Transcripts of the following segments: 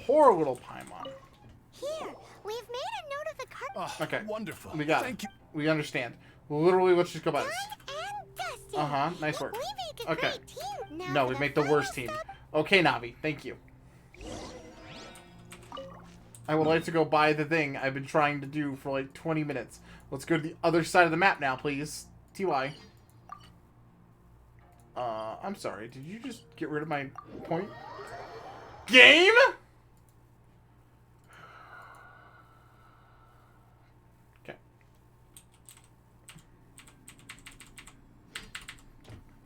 poor little Paimon. Here, we've made a note of the cart. Oh, Okay. Wonderful. We got Thank it. you. We understand. Literally, let's just go by this. And Dusty. Nice work. We make a Okay. great team. Now No, for we the make the final worst team. step. Okay, Navi. Thank you. I would like to go buy the thing I've been trying to do for like 20 minutes. Let's go to the other side of the map now, please. TY. I'm sorry. Did you just get rid of my point? Game? Okay.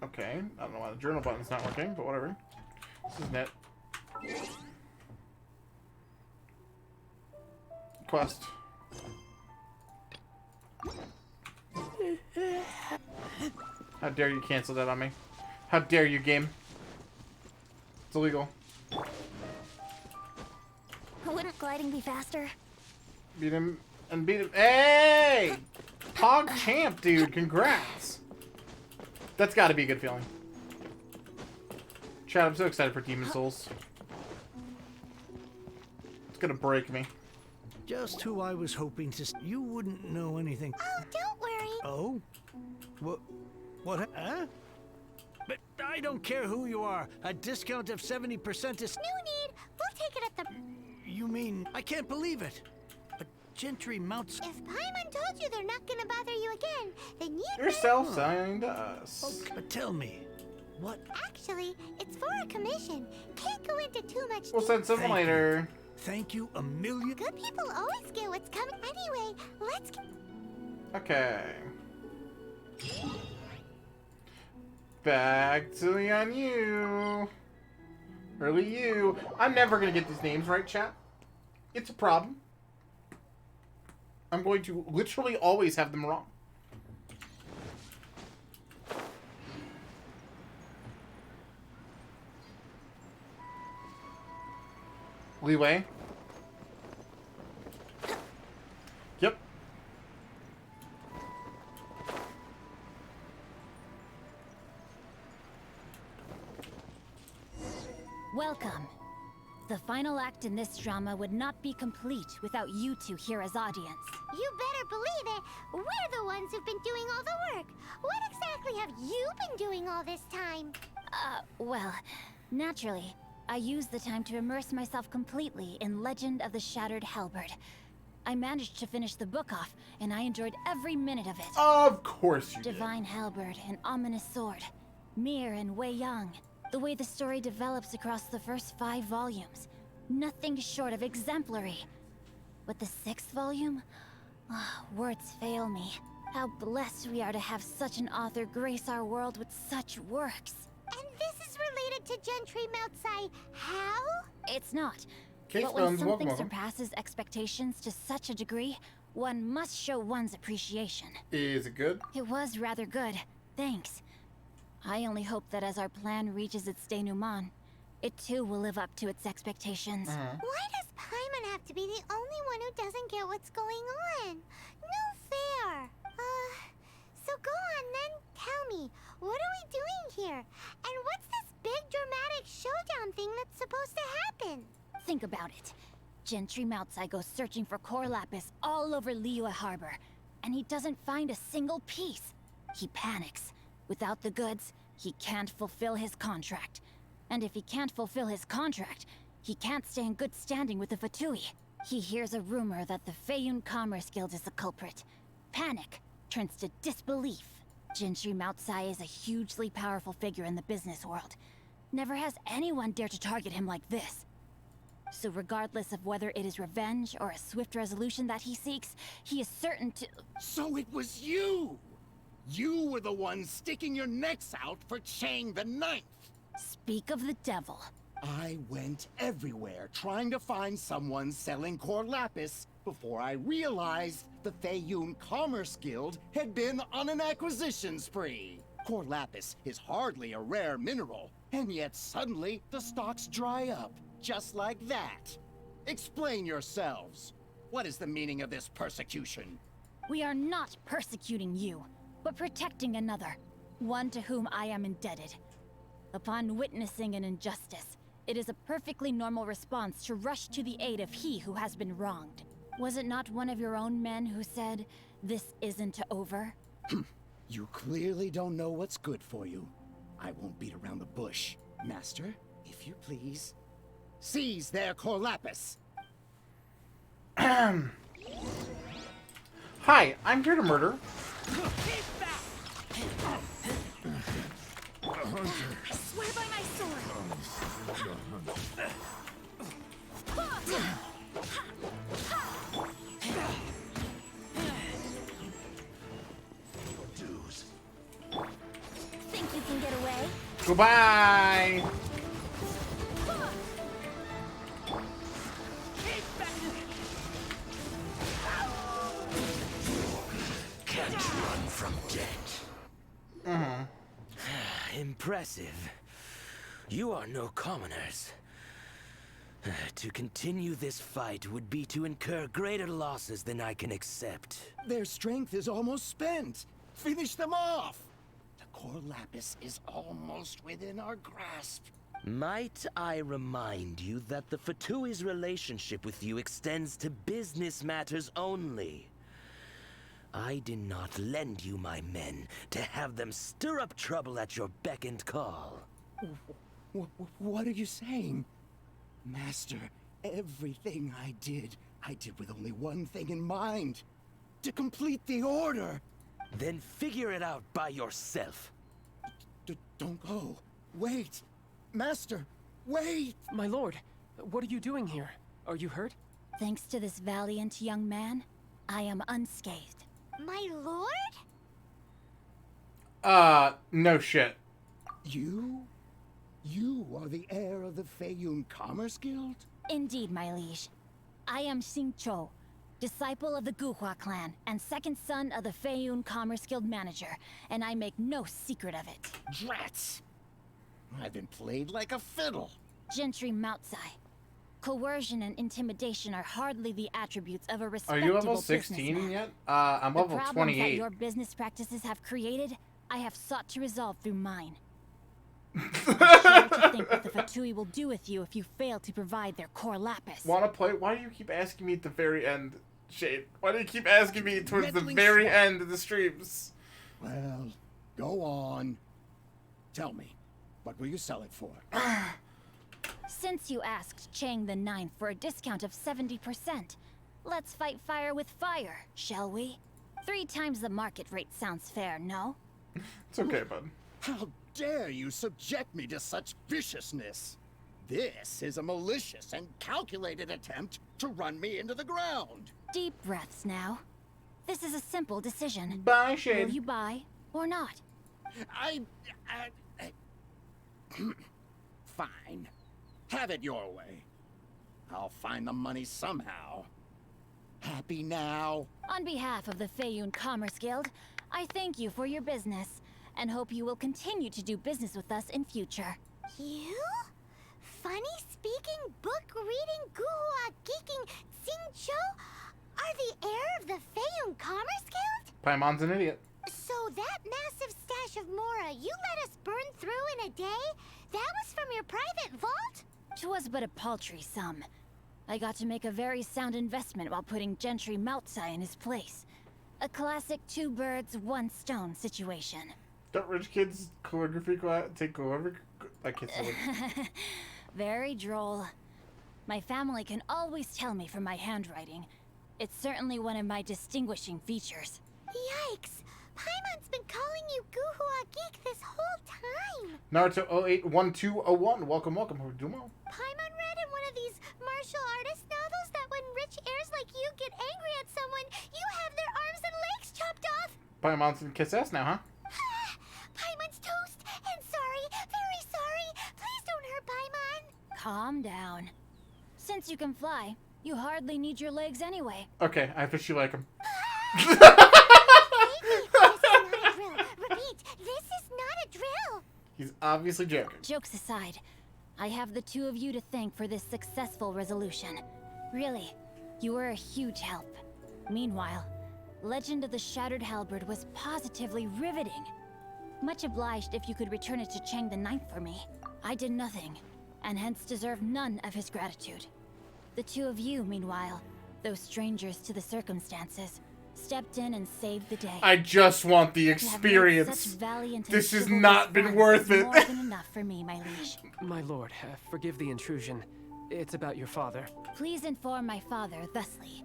Okay. I don't know why the journal button's not working, but whatever. This is net. Quest. How dare you cancel that on me? How dare you, game? It's illegal. Wouldn't gliding be faster? Beat him and beat him. Hey! Pog champ, dude. Congrats. That's got to be a good feeling. Chat, I'm so excited for Demon Souls. It's gonna break me. Just who I was hoping to. You wouldn't know anything. Oh, don't worry. Oh? What? Huh? But I don't care who you are. A discount of 70% is. No need. We'll take it at the... You mean, I can't believe it. A Gentry mounts. If Paimon told you they're not gonna bother you again, then you You're self-selling to us. Okay, but tell me, what? Actually, it's for a commission. Can't go into too much We'll send something Thank you. later. Thank you a million. Good people always get what's coming. Anyway, let's get... Okay. Back to the on you. Early you. I'm never gonna get these names right, chat. It's a problem. I'm going to literally always have them wrong. Leeway. Yep. Welcome. The final act in this drama would not be complete without you two here as audience. You better believe it. We're the ones who've been doing all the work. What exactly have you been doing all this time? Well, naturally, I used the time to immerse myself completely in Legend of the Shattered Halberd. I managed to finish the book off, and I enjoyed every minute of it. Of course you did. Divine Halberd, an ominous sword. Mir and Wei Yang. The way the story develops across the first 5 volumes. Nothing short of exemplary. But the 6th volume? Words fail me. How blessed we are to have such an author grace our world with such works. And this is related to Gentry Moutsai. How? It's not. Case But when Bones, something welcome. surpasses expectations to such a degree, one must show one's appreciation. Is it good? It was rather good. Thanks. I only hope that as our plan reaches its denouement, it too will live up to its expectations. Why does Paimon have to be the only one who doesn't get what's going on? No fair. So go on then. Tell me, what are we doing here? And what's this big dramatic showdown thing that's supposed to happen? Think about it. Gentry Moutsai goes searching for core lapis all over Liyue Harbor, and he doesn't find a single piece. He panics. Without the goods, he can't fulfill his contract. And if he can't fulfill his contract, he can't stay in good standing with the Fatui. He hears a rumor that the Feiyun Commerce Guild is the culprit. Panic turns to disbelief. Gentry Moutsai is a hugely powerful figure in the business world. Never has anyone dared to target him like this. So regardless of whether it is revenge or a swift resolution that he seeks, he is certain to... So it was you! You were the one sticking your necks out for Chang the Ninth! Speak of the devil. I went everywhere trying to find someone selling core lapis before I realized the Feiyun Commerce Guild had been on an acquisition spree. Core lapis is hardly a rare mineral, and yet suddenly the stocks dry up, just like that. Explain yourselves. What is the meaning of this persecution? We are not persecuting you, but protecting another, one to whom I am indebted. Upon witnessing an injustice, It is a perfectly normal response to rush to the aid of he who has been wronged. Was it not one of your own men who said, "This isn't over"? You clearly don't know what's good for you. I won't beat around the bush. Master, if you please, seize their Corlapis. Hi, I'm here to murder. I swear by my sword! Think you can get away? Goodbye. Can't run from death. Impressive. You are no commoners. To continue this fight would be to incur greater losses than I can accept. Their strength is almost spent. Finish them off. The Corlapis is almost within our grasp. Might I remind you that the Fatui's relationship with you extends to business matters only? I did not lend you my men to have them stir up trouble at your beck and call. What are you saying? Master, everything I did with only one thing in mind. To complete the order. Then figure it out by yourself. Don't go. Wait. Master, wait! My lord, what are you doing here? Are you hurt? Thanks to this valiant young man, I am unscathed. My lord? No shit. You are the heir of the Feiyun Commerce Guild? Indeed, my liege. I am Xingqiu, disciple of the Guhua clan and second son of the Feiyun Commerce Guild manager, and I make no secret of it. Drats! I've been played like a fiddle. Gentry Moutsai. Coercion and intimidation are hardly the attributes of a Are respectable you level 16 businessman. yet? I'm level The problems 28. that your business practices have created, I have sought to resolve through mine. I shudder to think what the Fatui will do with you if you fail to provide their core lapis. Wanna play? Why do you keep asking me at the very end, Shade? Why do you keep asking me towards the Meddling very swine. end of the streams? Well, go on. Tell me, what will you sell it for? Since you asked Chang the Ninth for a discount of 70%, let's fight fire with fire, shall we? 3 times the market rate sounds fair, no? It's okay, bud. How dare you subject me to such viciousness? This is a malicious and calculated attempt to run me into the ground. Deep breaths now. This is a simple decision. Bye, Will Shade. you buy or not? Fine. Have it your way. I'll find the money somehow. Happy now? On behalf of the Feiyun Commerce Guild, I thank you for your business and hope you will continue to do business with us in future. You? Funny speaking, book reading, guhua geeking Xingqiu are the heir of the Feiyun Commerce Guild? Paimon's an idiot. So that massive stash of Mora you let us burn through in a day? That was from your private vault? 'Twas but a paltry sum. I got to make a very sound investment while putting Gentry Moutsai in his place. A classic 2 birds, 1 stone situation. Don't rich kids calligraphy take over? I can't say it. Very droll. My family can always tell me from my handwriting. It's certainly one of my distinguishing features. Yikes! Paimon's been calling you Guhua Geek this whole time! Naruto 081201. Welcome, Dumo. Paimon read in one of these martial artist novels that when rich heirs like you get angry at someone, you have their arms and legs chopped off! Paimon's in kiss ass now, huh? Paimon's toast! And sorry, very sorry! Please don't hurt Paimon! Calm down. Since you can fly, you hardly need your legs anyway. Okay, I officially like him. This is not a drill. Repeat, this is not a drill! He's obviously joking. Jokes aside, I have the 2 of you to thank for this successful resolution. Really, you were a huge help. Meanwhile, Legend of the Shattered Halberd was positively riveting. Much obliged if you could return it to Chang the Ninth for me. I did nothing, and hence deserve none of his gratitude. The two of you, meanwhile, though strangers to the circumstances, stepped in and saved the day. I just want the You have made experience. such valiant and This has chivalrous not been friends worth is it. More than enough for me, my liege. My lord, forgive the intrusion. It's about your father. Please inform my father thusly.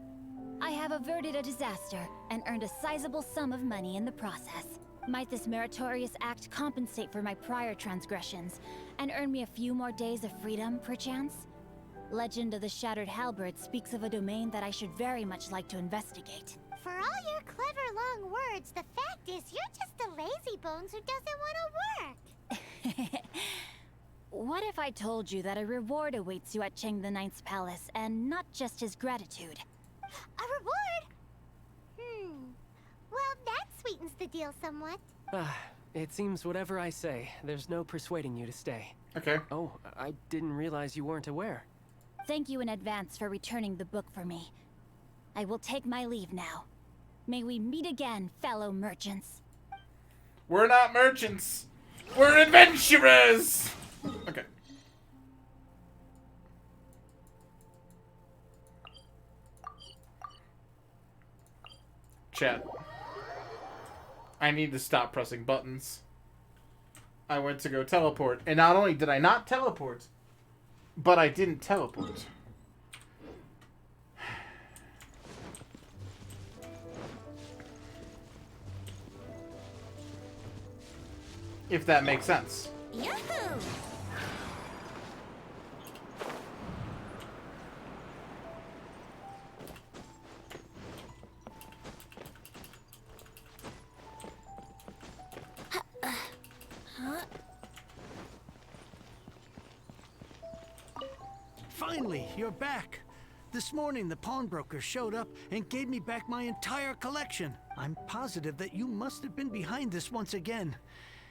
I have averted a disaster and earned a sizable sum of money in the process. Might this meritorious act compensate for my prior transgressions and earn me a few more days of freedom, perchance? Legend of the Shattered Halberd speaks of a domain that I should very much like to investigate. For all your clever long words, the fact is you're just a lazy bones who doesn't want to work. What if I told you that a reward awaits you at Cheng the Ninth's palace, and not just his gratitude? A reward? Well, that sweetens the deal somewhat. It seems whatever I say, there's no persuading you to stay. Okay. Oh, I didn't realize you weren't aware. Thank you in advance for returning the book for me. I will take my leave now. May we meet again, fellow merchants. We're not merchants. We're adventurers. Okay. Chat. I need to stop pressing buttons. I went to go teleport, and not only did I not teleport, but I didn't teleport. If that makes sense. Yahoo! Finally, you're back. This morning, the pawnbroker showed up and gave me back my entire collection. I'm positive that you must have been behind this once again.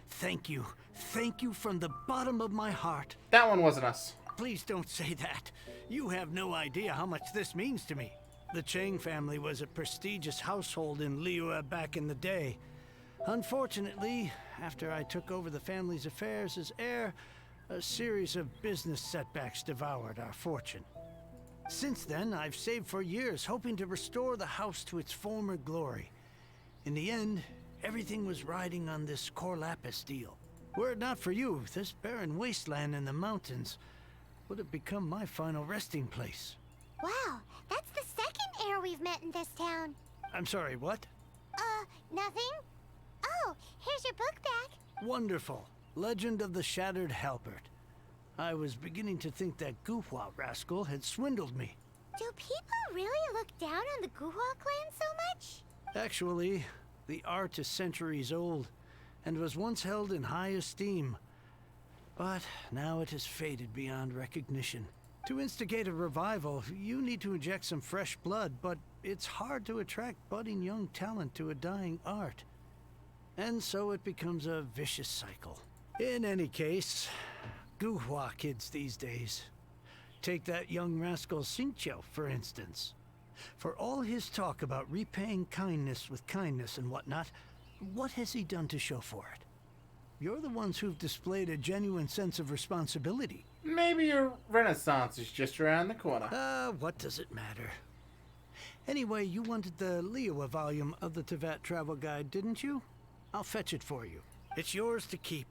Thank you. Thank you from the bottom of my heart. That one wasn't us. Please don't say that. You have no idea how much this means to me. The Chang family was a prestigious household in Liyue back in the day. Unfortunately, after I took over the family's affairs as heir, a series of business setbacks devoured our fortune. Since then, I've saved for years, hoping to restore the house to its former glory. In the end, everything was riding on this Corlapis deal. Were it not for you, this barren wasteland in the mountains would have become my final resting place. Wow, that's the second heir we've met in this town. I'm sorry, what? Nothing? Oh, here's your book back. Wonderful. Legend of the Shattered Halberd. I was beginning to think that Guhua rascal had swindled me. Do people really look down on the Guhua clan so much? Actually, the art is centuries old, and was once held in high esteem. But now it has faded beyond recognition. To instigate a revival, you need to inject some fresh blood, but it's hard to attract budding young talent to a dying art. And so it becomes a vicious cycle. In any case, Guhua kids these days. Take that young rascal Xingqiu, for instance. For all his talk about repaying kindness with kindness and whatnot, what has he done to show for it? You're the ones who've displayed a genuine sense of responsibility. Maybe your renaissance is just around the corner. What does it matter? Anyway, you wanted the Liyue volume of the Teyvat travel guide, didn't you? I'll fetch it for you. It's yours to keep.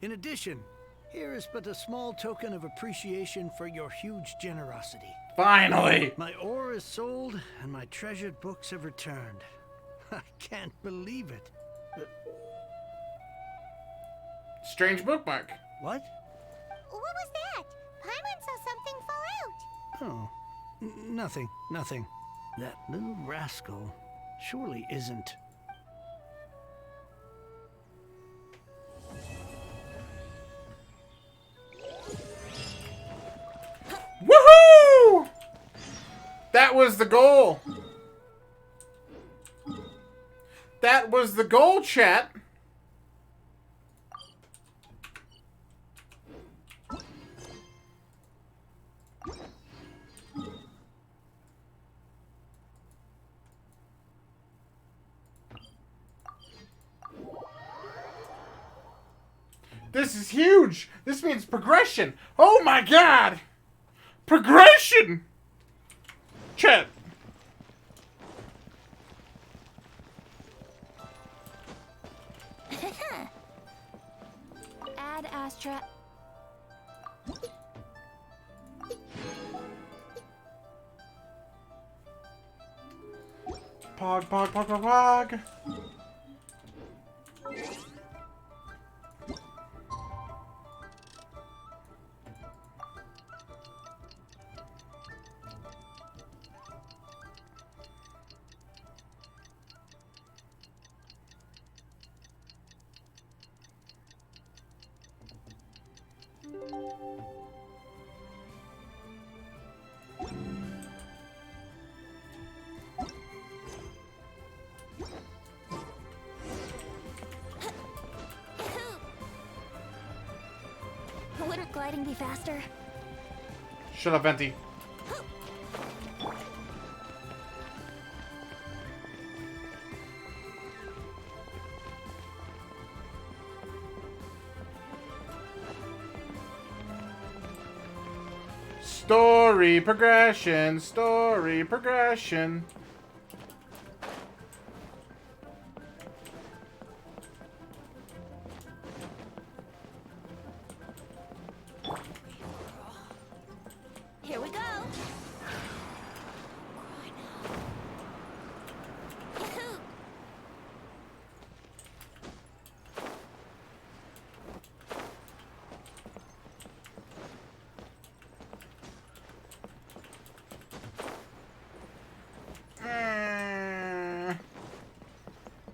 In addition, here is but a small token of appreciation for your huge generosity. Finally! My ore is sold, and my treasured books have returned. I can't believe it. Strange bookmark. What? What was that? Paimon saw something fall out. Oh, nothing. That little rascal surely isn't. Woohoo! That was the goal. That was the goal, chat. This this is huge. This means progression. Oh my god. Progression. Chat. Add Astra. Pog, pog, pog, pog, pog. Wouldn't gliding be faster? Shut up, Venti. Story progression, story progression. Here we go.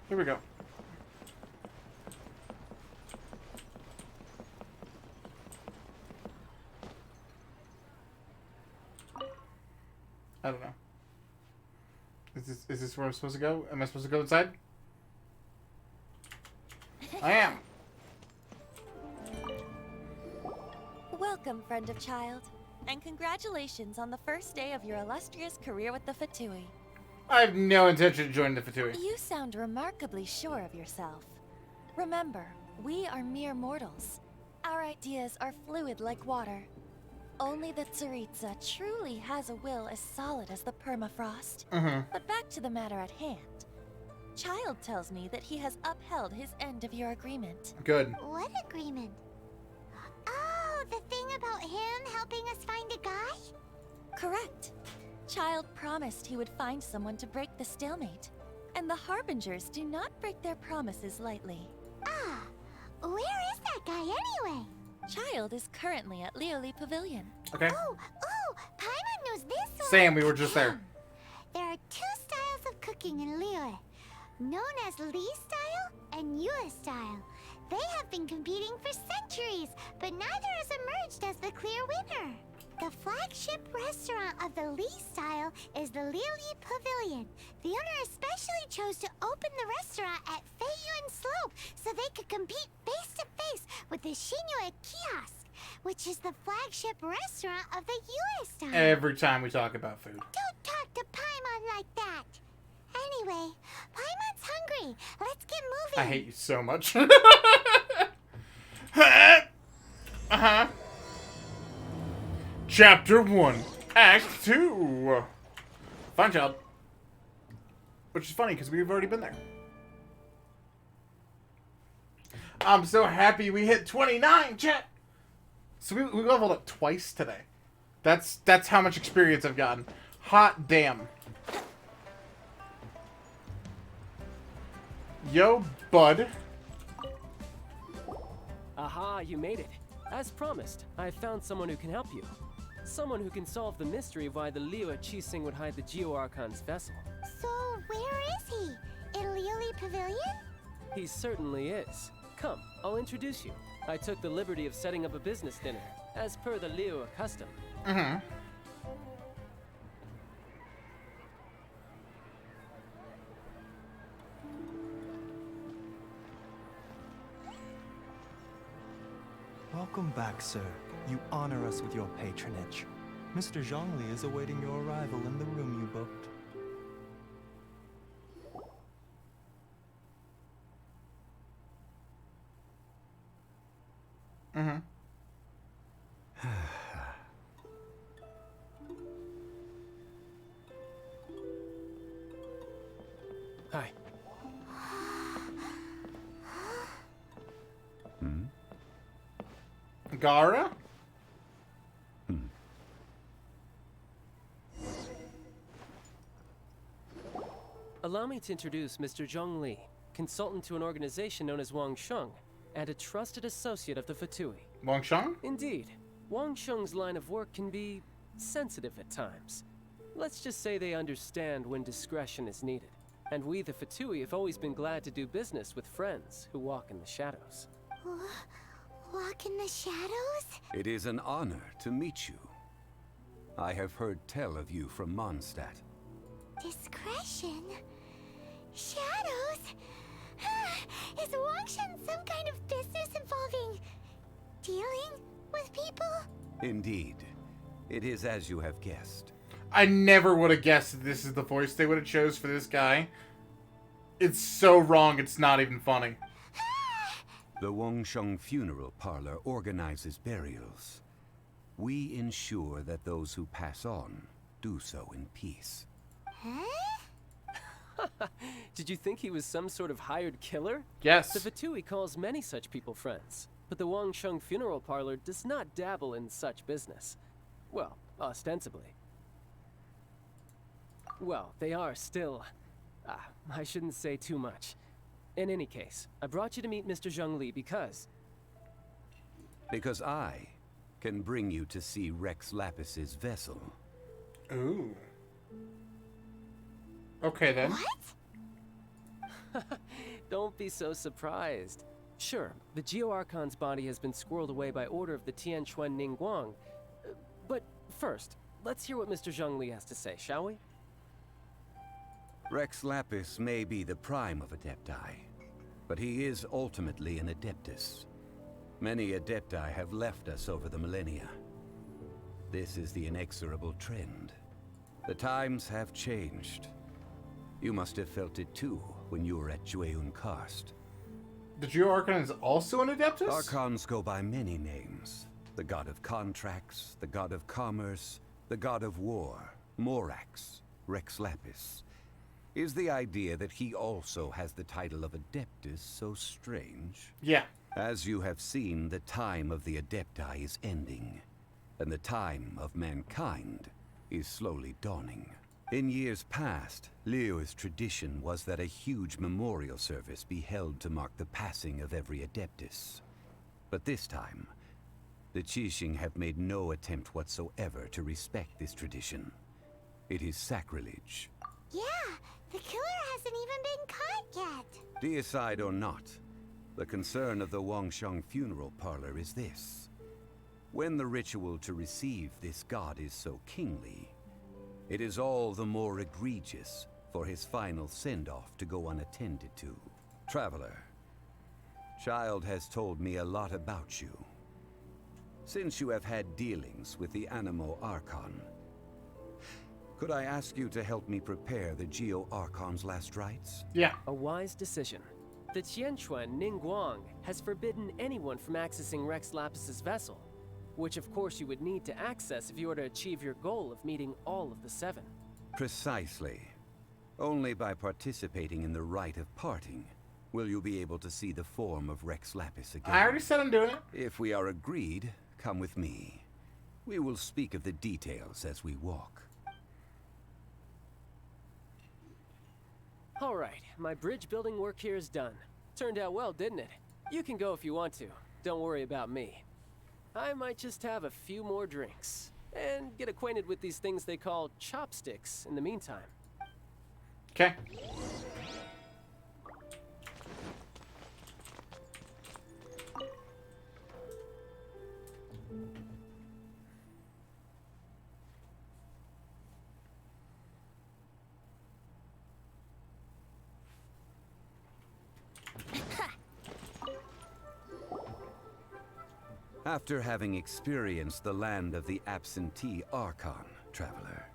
Here we go. I don't know. Is this where I'm supposed to go? Am I supposed to go inside? I am. Welcome, friend of child, and congratulations on the first day of your illustrious career with the Fatui. I have no intention of joining the Fatui. You sound remarkably sure of yourself. Remember, we are mere mortals. Our ideas are fluid like water. Only the Tsaritsa truly has a will as solid as the permafrost. But back to the matter at hand. Child tells me that he has upheld his end of your agreement. Good. What agreement? Oh, the thing about him helping us find a guy? Correct. Child promised he would find someone to break the stalemate. And the Harbingers do not break their promises lightly. Ah, where is that guy anyway? Child is currently at Lioli Pavilion. Okay. Oh, Paimon knows this one. Sam, we were just there. There are two styles of cooking in Liyue, known as Li style and Yue style. They have been competing for centuries, but neither has emerged as the clear winner. The flagship restaurant of the Li style is the Lioli Pavilion. The owner especially chose to open the restaurant at Feiyuan Slope so they could compete face to face with the Shinue Kiosk, which is the flagship restaurant of the Yue style. Every time we talk about food. Don't talk to Paimon like that. Anyway, Paimon's hungry. Let's get moving. I hate you so much. Chapter 1, Act 2. Fine job. Which is funny because we've already been there. I'm so happy we hit 29, chat. So we leveled up twice today. That's how much experience I've gotten. Hot damn. Yo, bud. Aha, you made it. As promised, I found someone who can help you. Someone who can solve the mystery of why the Liyue Qixing would hide the Geo-Archon's vessel. So, where is he? In Lioli Pavilion? He certainly is. Come, I'll introduce you. I took the liberty of setting up a business dinner, as per the Liyue custom. Welcome back, sir. You honor us with your patronage. Mr. Zhongli is awaiting your arrival in the room you booked. Gara? Allow me to introduce Mr. Zhongli, consultant to an organization known as Wang Sheng, and a trusted associate of the Fatui. Wang Sheng? Indeed. Wang Sheng's line of work can be sensitive at times. Let's just say they understand when discretion is needed. And we, the Fatui, have always been glad to do business with friends who walk in the shadows. Walk in the shadows? It is an honor to meet you. I have heard tell of you from Mondstadt. Discretion? Shadows? Is Wangshan some kind of business involving dealing with people? Indeed. It is as you have guessed. I never would have guessed that this is the voice they would have chose for this guy. It's so wrong, it's not even funny. The Wangsheng Funeral Parlor organizes burials. We ensure that those who pass on do so in peace. Huh? Did you think he was some sort of hired killer? Yes. The Fatui calls many such people friends, but the Wang Sheng Funeral Parlor does not dabble in such business. Well, ostensibly. Well, they are still... I shouldn't say too much. In any case, I brought you to meet Mr. Zhongli because... Because I can bring you to see Rex Lapis's vessel. Ooh. Okay then. What? Don't be so surprised. Sure, the Geo-Archon's body has been squirreled away by order of the Tianquan Ningguang. But first, let's hear what Mr. Zhongli has to say, shall we? Rex Lapis may be the prime of Adepti, but he is ultimately an Adeptus. Many Adepti have left us over the millennia. This is the inexorable trend. The times have changed. You must have felt it too when you were at Jueyun Karst. The Geo-Archon is also an Adeptus? Archons go by many names. The god of contracts, the god of commerce, the god of war, Morax, Rex Lapis. Is the idea that he also has the title of Adeptus so strange? Yeah. As you have seen, the time of the Adepti is ending, and the time of mankind is slowly dawning. In years past, Liyue's tradition was that a huge memorial service be held to mark the passing of every Adeptus. But this time, the Qixing have made no attempt whatsoever to respect this tradition. It is sacrilege. Yeah, the killer hasn't even been caught yet. Deicide or not, the concern of the Wangsheng Funeral Parlor is this. When the ritual to receive this god is so kingly, it is all the more egregious for his final send-off to go unattended to. Traveler, Child has told me a lot about you. Since you have had dealings with the Animo Archon, could I ask you to help me prepare the Geo-Archon's last rites? Yeah. A wise decision. The Tianquan Ningguang has forbidden anyone from accessing Rex Lapis's vessel, which of course you would need to access if you were to achieve your goal of meeting all of the 7. Precisely. Only by participating in the rite of parting will you be able to see the form of Rex Lapis again. I already said I'm doing it. If we are agreed, come with me. We will speak of the details as we walk. Alright, my bridge building work here is done. Turned out well, didn't it? You can go if you want to. Don't worry about me. I might just have a few more drinks. And get acquainted with these things they call chopsticks in the meantime. Okay. After having experienced the land of the absentee Archon, Traveler,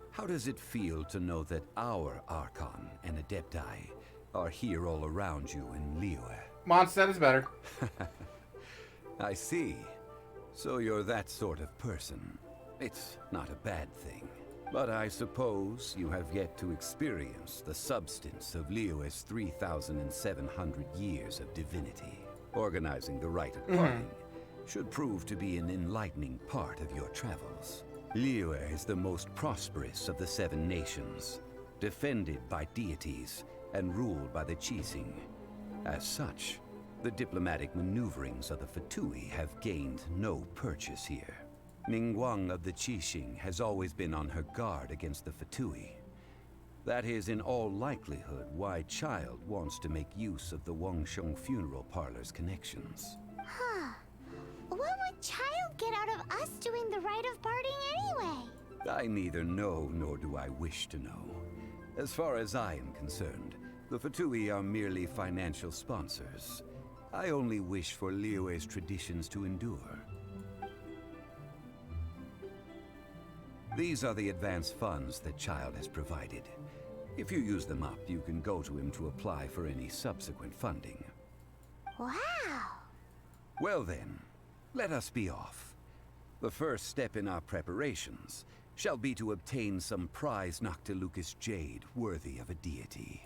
how does it feel to know that our Archon and Adepti are here all around you in Liyue? Mondstadt is better. I see. So you're that sort of person. It's not a bad thing. But I suppose you have yet to experience the substance of Liyue's 3,700 years of divinity. Organizing the rite of parting should prove to be an enlightening part of your travels. Liyue is the most prosperous of the 7 nations, defended by deities and ruled by the Qixing. As such, the diplomatic maneuverings of the Fatui have gained no purchase here. Ningguang of the Qixing has always been on her guard against the Fatui. That is in all likelihood why Child wants to make use of the Wangsheng funeral parlor's connections. Huh. What would Child get out of us doing the rite of parting anyway? I neither know nor do I wish to know. As far as I am concerned, the Fatui are merely financial sponsors. I only wish for Liyue's traditions to endure. These are the advance funds that Child has provided. If you use them up, you can go to him to apply for any subsequent funding. Wow. Well then, let us be off. The first step in our preparations shall be to obtain some prize Noctilucous jade worthy of a deity.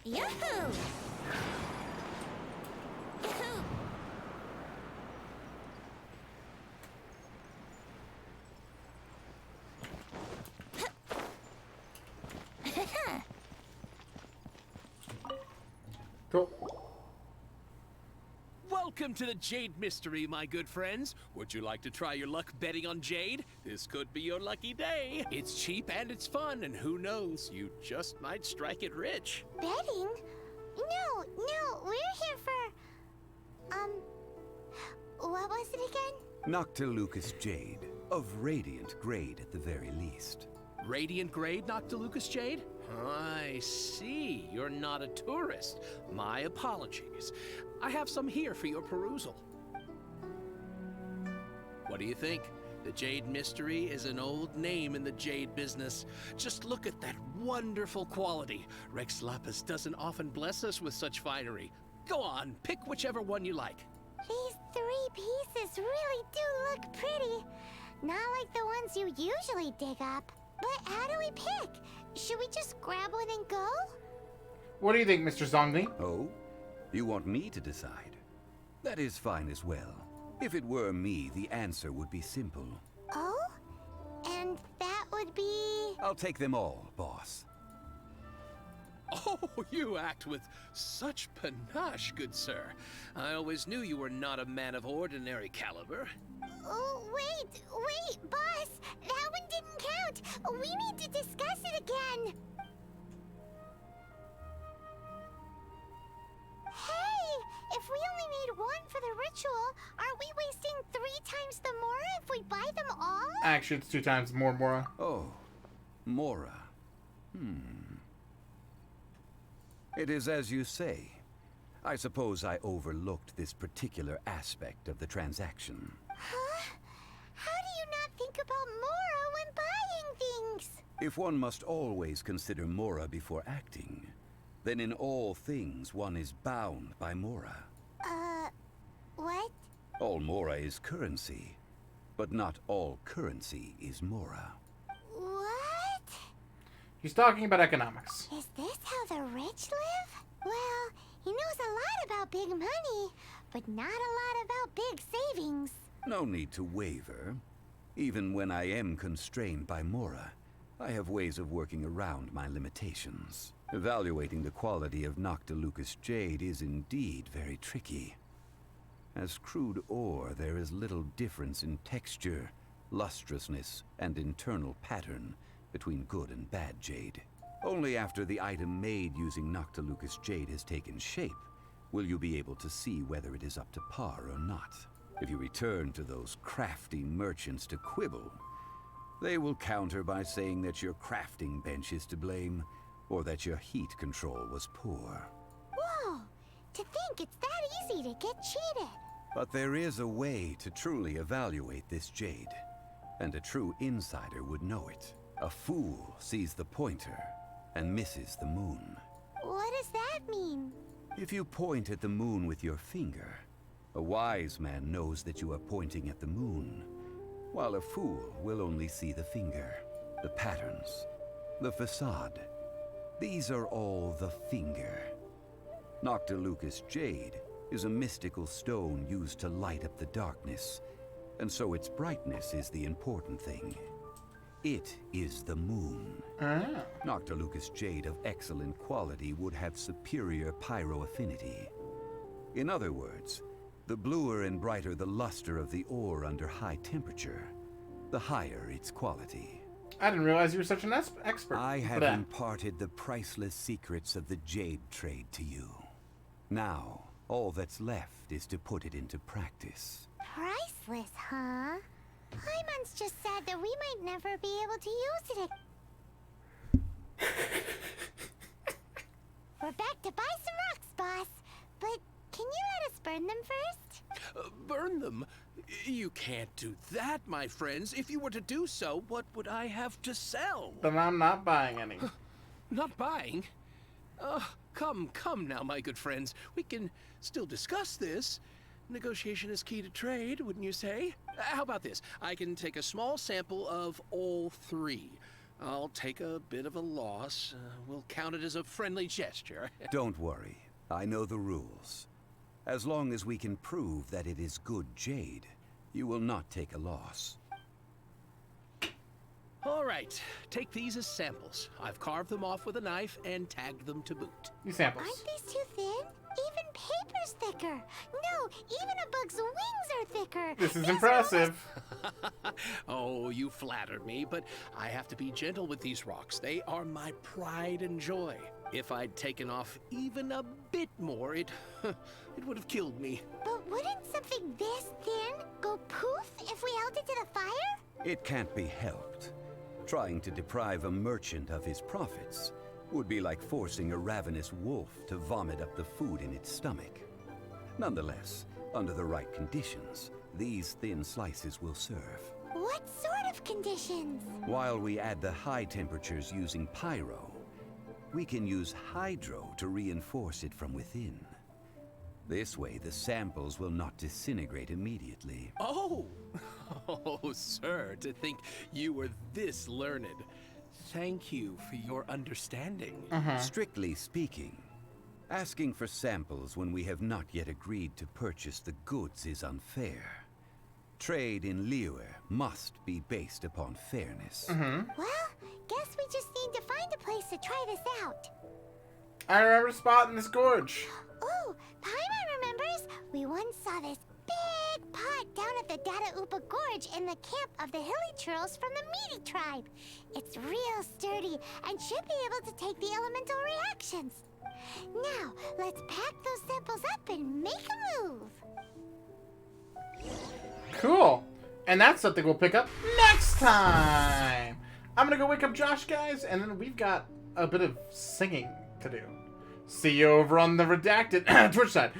Yahoo! Yahoo! Cool. Welcome to the Jade Mystery, my good friends. Would you like to try your luck betting on Jade? This could be your lucky day. It's cheap and it's fun, and who knows, you just might strike it rich. Betting? No, we're here for... What was it again? Noctilucous jade, of radiant grade at the very least. Radiant grade, Noctilucous Jade? I see. You're not a tourist. My apologies. I have some here for your perusal. What do you think? The Jade Mystery is an old name in the jade business. Just look at that wonderful quality. Rex Lapis doesn't often bless us with such finery. Go on, pick whichever one you like. These 3 pieces really do look pretty. Not like the ones you usually dig up. But how do we pick? Should we just grab one and go? What do you think, Mr. Zhongli? Oh? You want me to decide? That is fine as well. If it were me, the answer would be simple. Oh? And that would be... I'll take them all, boss. Oh, you act with such panache, good sir. I always knew you were not a man of ordinary caliber. Oh, wait, boss! That one didn't count! We need to discuss it again! Hey! If we only need 1 for the ritual, aren't we wasting 3 times the Mora if we buy them all? Actually, it's 2 times more Mora. Oh, Mora. It is as you say. I suppose I overlooked this particular aspect of the transaction. Huh? How do you not think about Mora when buying things? If one must always consider Mora before acting, then in all things one is bound by Mora. What? All Mora is currency, but not all currency is Mora. What? He's talking about economics. Is this how the rich live? Well, he knows a lot about big money, but not a lot about big savings. No need to waver. Even when I am constrained by Mora, I have ways of working around my limitations. Evaluating the quality of Noctilucous jade is indeed very tricky. As crude ore, there is little difference in texture, lustrousness, and internal pattern between good and bad jade. Only after the item made using Noctilucous jade has taken shape will you be able to see whether it is up to par or not. If you return to those crafty merchants to quibble, they will counter by saying that your crafting bench is to blame, or that your heat control was poor. Whoa! To think it's that easy to get cheated. But there is a way to truly evaluate this jade, and a true insider would know it. A fool sees the pointer and misses the moon. What does that mean? If you point at the moon with your finger, a wise man knows that you are pointing at the moon. while a fool will only see the finger, the patterns, the facade. These are all the finger. Noctilucous jade is a mystical stone used to light up the darkness, and so its brightness is the important thing. It is the moon. Ah. Noctilucous jade of excellent quality would have superior pyro affinity. In other words, the bluer and brighter the luster of the ore under high temperature, the higher its quality. I didn't realize you were such an expert. I have Blah. imparted the priceless secrets of the jade trade to you. Now, all that's left is to put it into practice. Priceless, huh? Paimon's just sad that we might never be able to use it. We're back to buy some rocks, boss. But can you let us burn them first? Burn them? You can't do that, my friends. If you were to do so, what would I have to sell? Then I'm not buying any. Not buying? Come now, my good friends. We can still discuss this. Negotiation is key to trade, wouldn't you say? How about this? I can take a small sample of all three. I'll take a bit of a loss. We'll count it as a friendly gesture. Don't worry. I know the rules. As long as we can prove that it is good jade, you will not take a loss. All right, take these as samples. I've carved them off with a knife and tagged them to boot. These samples. Aren't these too thin? Even paper's thicker. No, even a bug's wings are thicker. This is These impressive. Oh, you flatter me, but I have to be gentle with these rocks. They are my pride and joy. If I'd taken off even a bit more, it would have killed me. But wouldn't something this thin go poof if we held it to the fire? It can't be helped. Trying to deprive a merchant of his profits would be like forcing a ravenous wolf to vomit up the food in its stomach. Nonetheless, under the right conditions, these thin slices will serve. What sort of conditions? While we add the high temperatures using pyro, we can use hydro to reinforce it from within. This way, the samples will not disintegrate immediately. Oh! Oh, sir, to think you were this learned. Thank you for your understanding. Strictly speaking, asking for samples when we have not yet agreed to purchase the goods is unfair. Trade in Liyue must be based upon fairness. Well, guess we just need to find a place to try this out. I remember a spot in this gorge. Oh, Paimon remembers. We once saw this big pot down at the Dada Upa Gorge in the camp of the Hilly Churls from the Meaty tribe. It's real sturdy and should be able to take the elemental reactions. Now, let's pack those samples up and make a move. Cool. And that's something we'll pick up next time. I'm going to go wake up Josh, guys, and then we've got a bit of singing to do. See you over on the Redacted Twitch side.